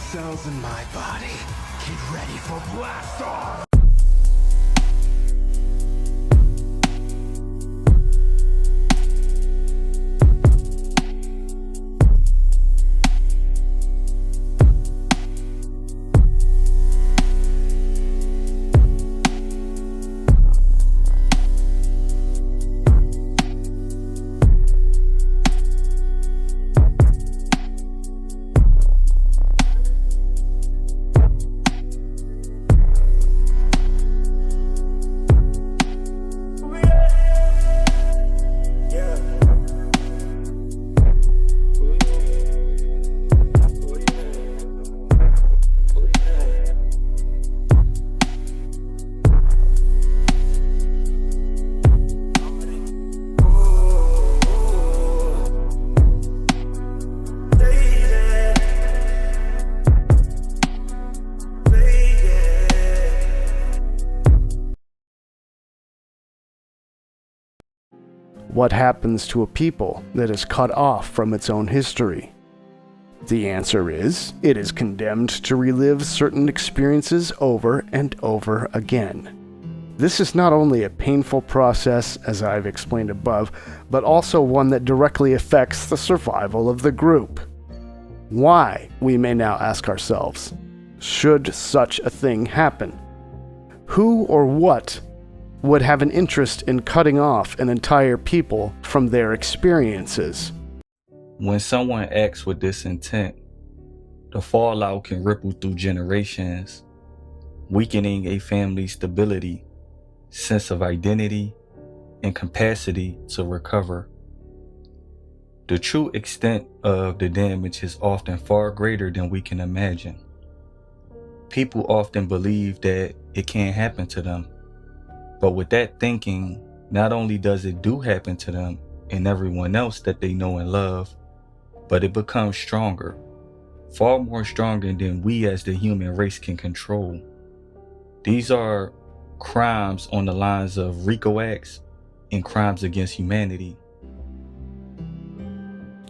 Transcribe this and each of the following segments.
cells in my body. Get ready for blast off! What happens to a people that is cut off from its own history? The answer is, it is condemned to relive certain experiences over and over again. This is not only a painful process, as I've explained above, but also one that directly affects the survival of the group. Why, we may now ask ourselves, should such a thing happen? Who or what would have an interest in cutting off an entire people from their experiences? When someone acts with this intent, the fallout can ripple through generations, weakening a family's stability, sense of identity, and capacity to recover. The true extent of the damage is often far greater than we can imagine. People often believe that it can't happen to them. But with that thinking, not only does it do happen to them and everyone else that they know and love, but it becomes stronger, far more stronger than we as the human race can control. These are crimes on the lines of RICO acts and crimes against humanity.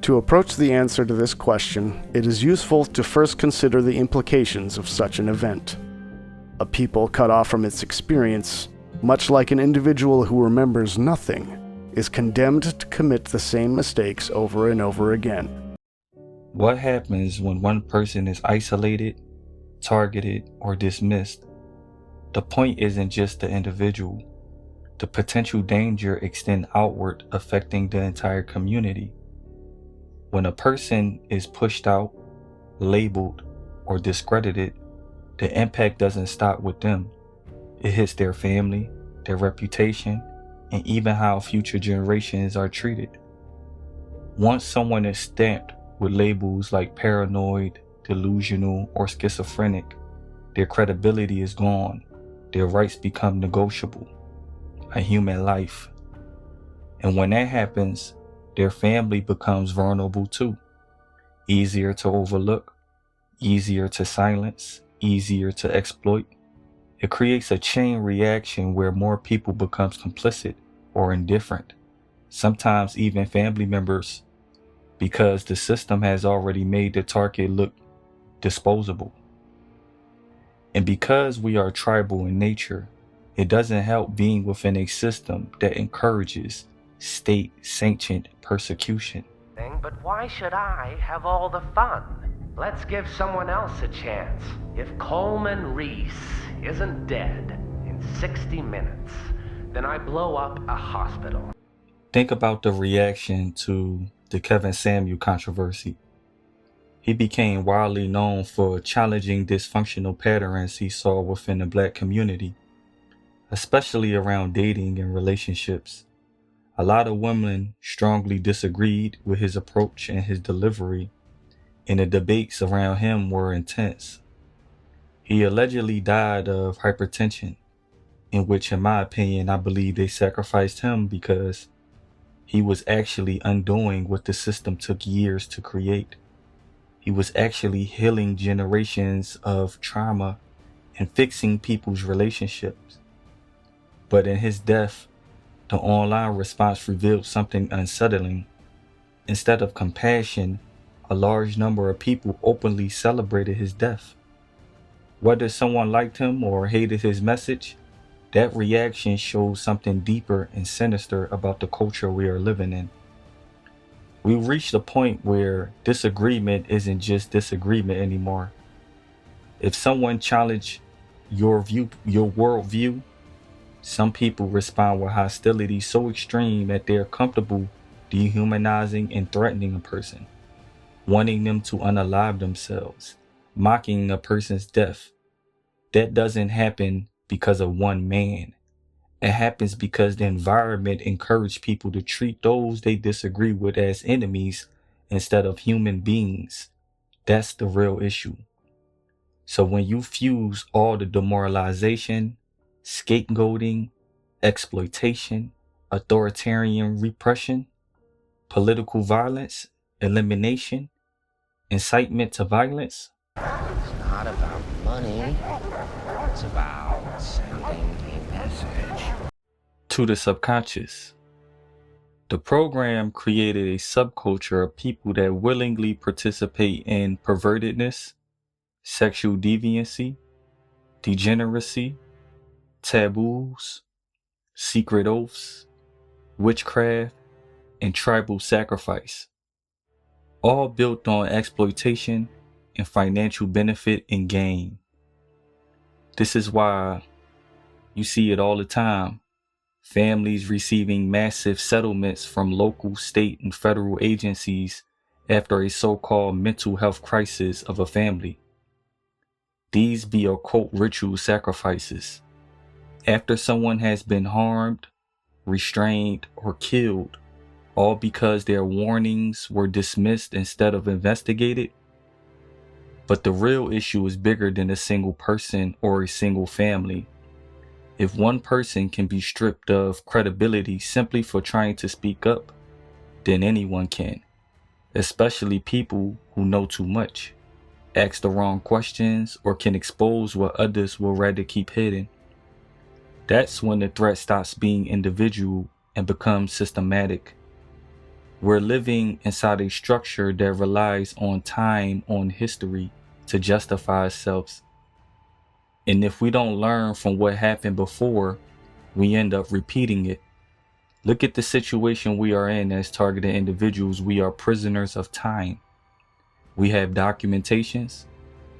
To approach the answer to this question, it is useful to first consider the implications of such an event. A people cut off from its experience, much like an individual who remembers nothing, is condemned to commit the same mistakes over and over again. What happens when one person is isolated, targeted, or dismissed? The point isn't just the individual. The potential danger extends outward, affecting the entire community. When a person is pushed out, labeled, or discredited, the impact doesn't stop with them. It hits their family, their reputation, and even how future generations are treated. Once someone is stamped with labels like paranoid, delusional, or schizophrenic, their credibility is gone. Their rights become negotiable. A human life. And when that happens, their family becomes vulnerable too. Easier to overlook, easier to silence, easier to exploit. It creates a chain reaction where more people become complicit or indifferent, sometimes even family members, because the system has already made the target look disposable. And because we are tribal in nature, it doesn't help being within a system that encourages state-sanctioned persecution. But why should I have all the fun? Let's give someone else a chance. If Coleman Reese isn't dead in 60 minutes, then I blow up a hospital. Think about the reaction to the Kevin Samuel controversy. He became widely known for challenging dysfunctional patterns he saw within the Black community, especially around dating and relationships. A lot of women strongly disagreed with his approach and his delivery, and the debates around him were intense. He allegedly died of hypertension, in which, in my opinion, I believe they sacrificed him because he was actually undoing what the system took years to create. He was actually healing generations of trauma and fixing people's relationships. But in his death, the online response revealed something unsettling. Instead of compassion, a large number of people openly celebrated his death. Whether someone liked him or hated his message, that reaction shows something deeper and sinister about the culture we are living in. We've reached a point where disagreement isn't just disagreement anymore. If someone challenged your worldview, some people respond with hostility so extreme that they're comfortable dehumanizing and threatening a person, wanting them to unalive themselves, mocking a person's death. That doesn't happen because of one man. It happens because the environment encouraged people to treat those they disagree with as enemies instead of human beings. That's the real issue. So when you fuse all the demoralization, scapegoating, exploitation, authoritarian repression, political violence, elimination, incitement to violence, It's not about money. It's about sending a message. to the subconscious. The program created a subculture of people that willingly participate in pervertedness, sexual deviancy, degeneracy, taboos, secret oaths, witchcraft, and tribal sacrifice, all built on exploitation and financial benefit and gain. This is why you see it all the time. Families receiving massive settlements from local, state, and federal agencies after a so-called mental health crisis of a family. These be occult ritual sacrifices. After someone has been harmed, restrained, or killed, all because their warnings were dismissed instead of investigated. But the real issue is bigger than a single person or a single family. If one person can be stripped of credibility simply for trying to speak up, then anyone can, especially people who know too much, ask the wrong questions, or can expose what others will rather keep hidden. That's when the threat stops being individual and becomes systematic. We're living inside a structure that relies on time, on history, to justify ourselves. And if we don't learn from what happened before, we end up repeating it. Look at the situation we are in as targeted individuals. We are prisoners of time. We have documentations,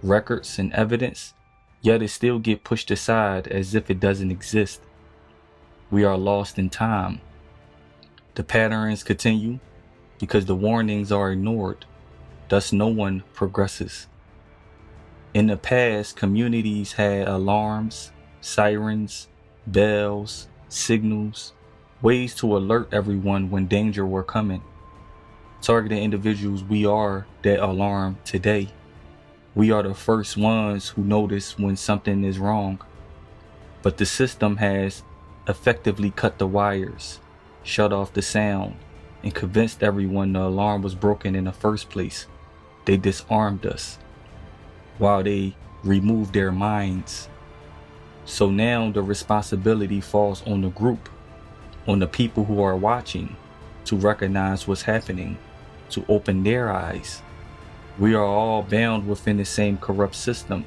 records, and evidence, yet it still gets pushed aside as if it doesn't exist. We are lost in time. The patterns continue because the warnings are ignored. Thus, no one progresses. In the past, communities had alarms, sirens, bells, signals, ways to alert everyone when danger were coming. Targeted individuals, we are that alarm today. We are the first ones who notice when something is wrong. But the system has effectively cut the wires, shut off the sound, and convinced everyone the alarm was broken in the first place. They disarmed us while they removed their minds. So now the responsibility falls on the group, on the people who are watching, to recognize what's happening, to open their eyes. We are all bound within the same corrupt system.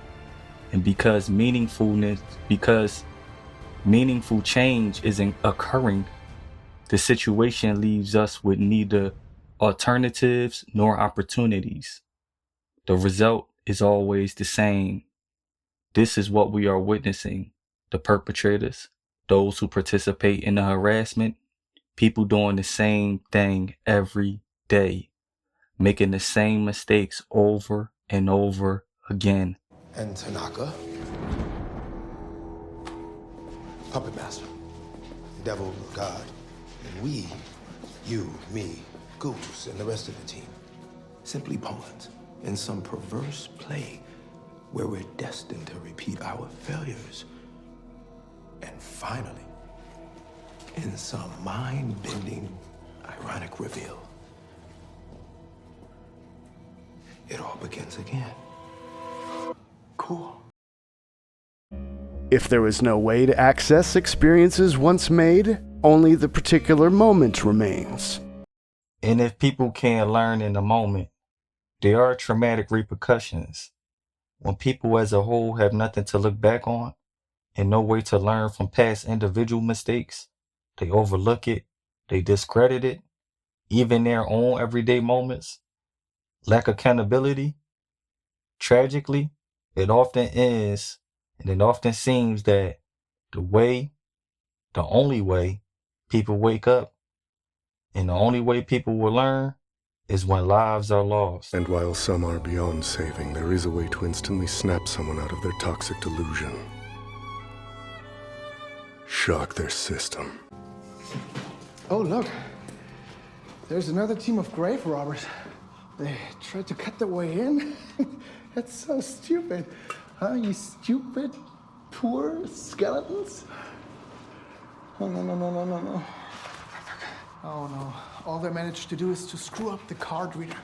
And because meaningful change isn't occurring, the situation leaves us with neither alternatives nor opportunities. The result is always the same. This is what we are witnessing. The perpetrators, those who participate in the harassment, people doing the same thing every day, making the same mistakes over and over again. And Tanaka, puppet master, devil, god, and we, you, me, Goose, and the rest of the team, simply pawns in some perverse play where we're destined to repeat our failures. And finally, in some mind-bending, ironic reveal, it all begins again. Cool. If there was no way to access experiences once made, only the particular moment remains. And if people can't learn in the moment, There are traumatic repercussions. When people as a whole have nothing to look back on and no way to learn from past individual mistakes, they overlook it, they discredit it, even their own everyday moments, lack accountability. Tragically, it often ends and it often seems that the way, the only way people wake up and the only way people will learn is when lives are lost. And while some are beyond saving, there is a way to instantly snap someone out of their toxic delusion. Shock their system. Oh, look. There's another team of grave robbers. They tried to cut their way in. That's so stupid. Huh, you stupid, poor skeletons? Oh, no. Oh, no. All they managed to do is to screw up the card reader.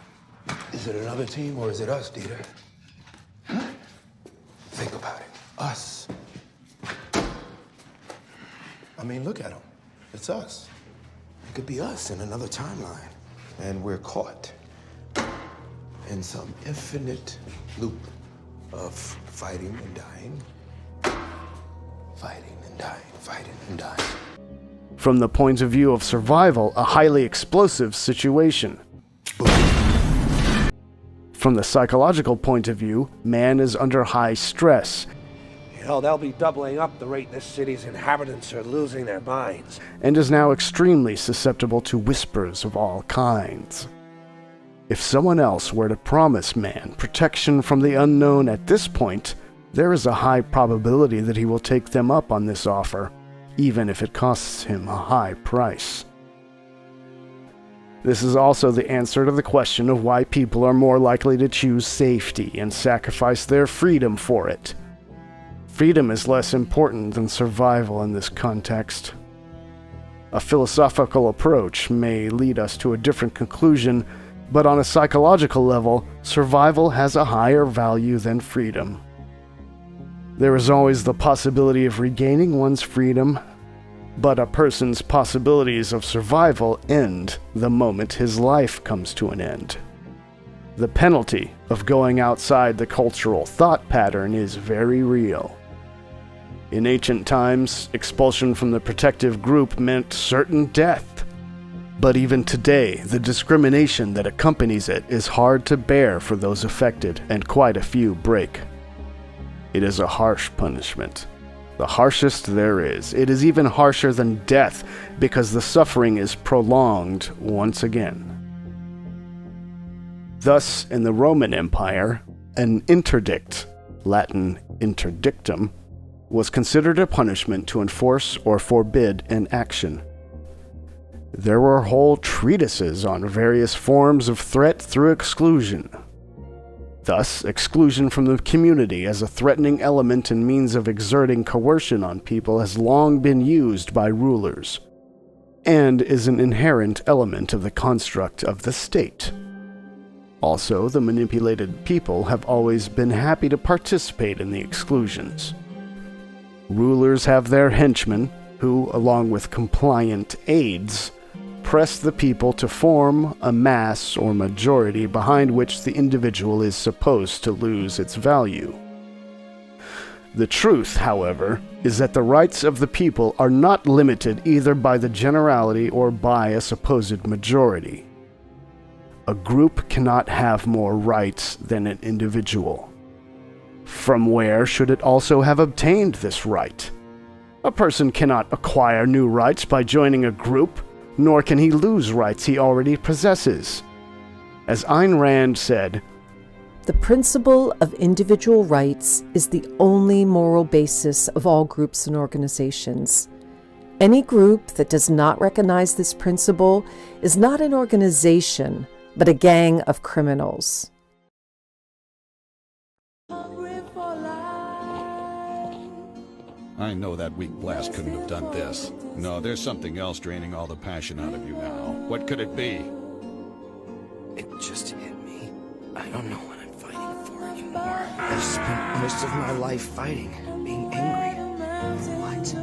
Is it another team or is it us, Dieter? Huh? Think about it. Us. I mean, look at them. It's us. It could be us in another timeline. And we're caught in some infinite loop of fighting and dying, fighting and dying, fighting and dying. From the point of view of survival, a highly explosive situation. From the psychological point of view, man is under high stress. They'll be doubling up the rate this city's inhabitants are losing their minds. And is now extremely susceptible to whispers of all kinds. If someone else were to promise man protection from the unknown at this point, there is a high probability that he will take them up on this offer, even if it costs him a high price. This is also the answer to the question of why people are more likely to choose safety and sacrifice their freedom for it. Freedom is less important than survival in this context. A philosophical approach may lead us to a different conclusion, but on a psychological level, survival has a higher value than freedom. There is always the possibility of regaining one's freedom, but a person's possibilities of survival end the moment his life comes to an end. The penalty of going outside the cultural thought pattern is very real. In ancient times, expulsion from the protective group meant certain death. But even today, the discrimination that accompanies it is hard to bear for those affected, and quite a few break. It is a harsh punishment. The harshest there is. It is even harsher than death, because the suffering is prolonged once again. Thus, in the Roman Empire, an interdict, Latin interdictum, was considered a punishment to enforce or forbid an action. There were whole treatises on various forms of threat through exclusion. Thus, exclusion from the community as a threatening element and means of exerting coercion on people has long been used by rulers, and is an inherent element of the construct of the state. Also, the manipulated people have always been happy to participate in the exclusions. Rulers have their henchmen, who, along with compliant aides, press the people to form a mass or majority behind which the individual is supposed to lose its value. The truth, however, is that the rights of the people are not limited either by the generality or by a supposed majority. A group cannot have more rights than an individual. From where should it also have obtained this right? A person cannot acquire new rights by joining a group, nor can he lose rights he already possesses. As Ayn Rand said, "The principle of individual rights is the only moral basis of all groups and organizations. Any group that does not recognize this principle is not an organization, but a gang of criminals." I know that weak blast couldn't have done this. No, there's something else draining all the passion out of you now. What could it be? It just hit me. I don't know what I'm fighting for anymore. I've spent most of my life fighting, being angry. What?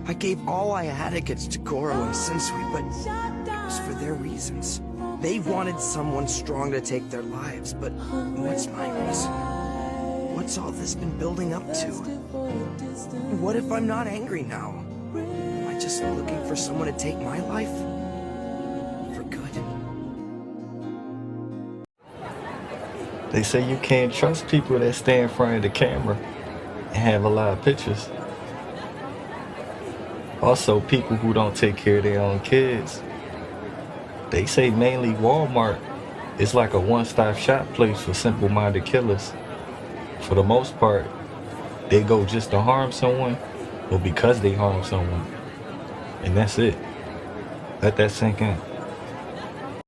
I gave all I had against Goro and Sensui, but it was for their reasons. They wanted someone strong to take their lives, but what's my reason? What's all this been building up to? What if I'm not angry now? Am I just looking for someone to take my life? For good? They say you can't trust people that stand in front of the camera and have a lot of pictures. Also, people who don't take care of their own kids. They say mainly Walmart is like a one-stop shop place for simple-minded killers. For the most part, they go just to harm someone or because they harm someone. And that's it. Let that sink in.